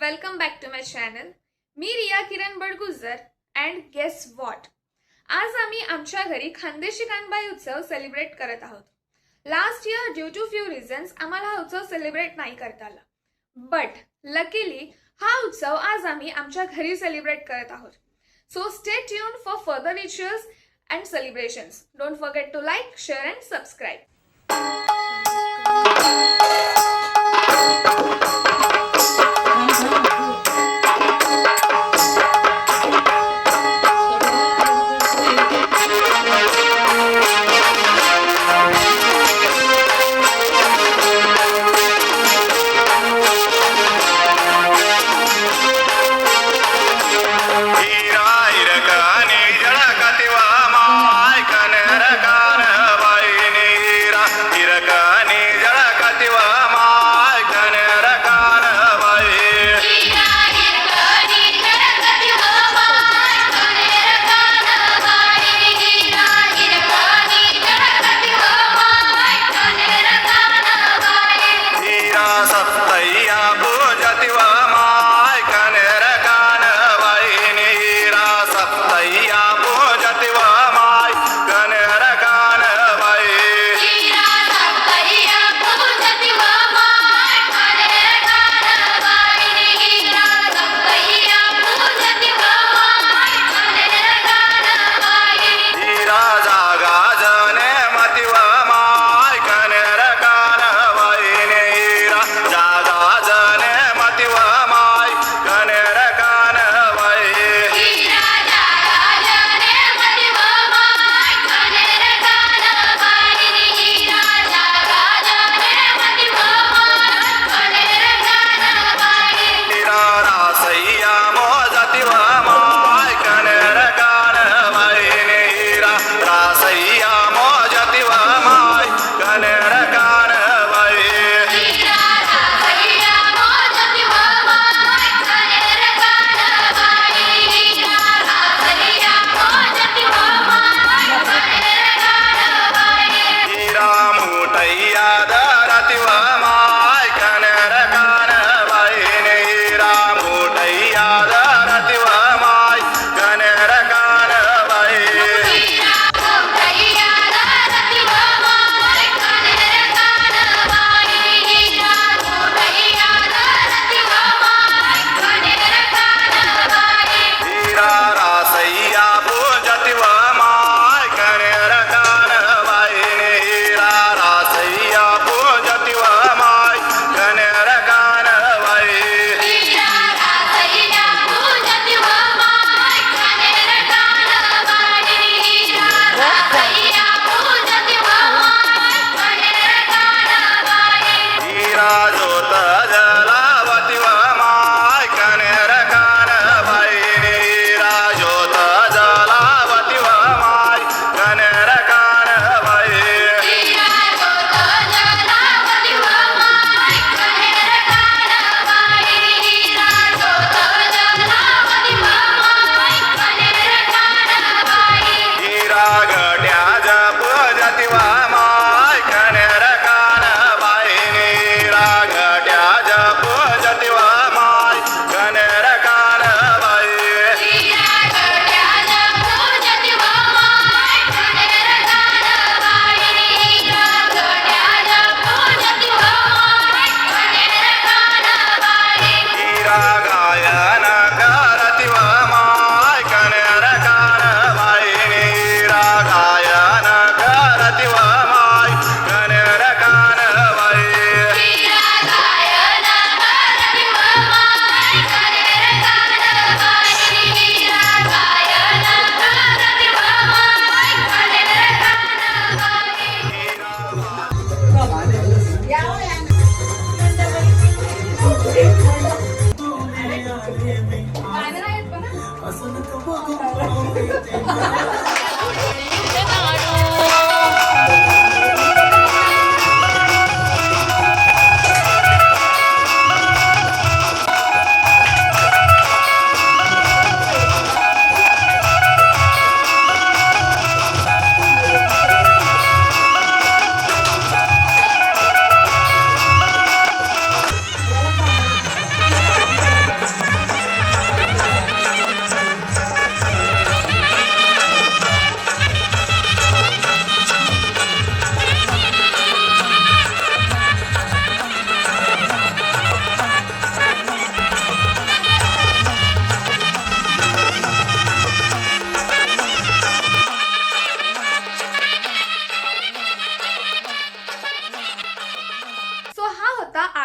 Welcome back to my channel. मी Riya Kiran Badgujar and guess what, आज आम्ही आमच्या घरी खानदेशी कानबाई उत्सव सेलिब्रेट करत आहोत. Last year due to few reasons आम्हाला हा उत्सव सेलिब्रेट नाही करता आला, बट लकीली हा उत्सव आज आम्ही आमच्या घरी सेलिब्रेट करत आहोत. So stay tuned for further rituals and celebrations. Don't forget to like, share and subscribe.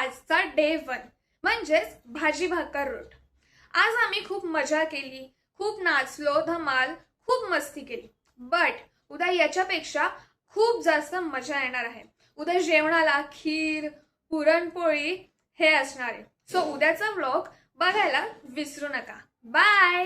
आजचा डे 1 म्हणजेच भाजी भाकर रोट. आज आम्ही खूप मजा केली, खूप नाचलो, धमाल, खूप मस्ती केली. बट उद्या याच्यापेक्षा खूप जास्त मजा येणार आहे. उद्या जेवणाला खीर, पुरणपोळी हे असणार आहे. सो उद्याचा व्लॉग बघायला विसरू नका. बाय.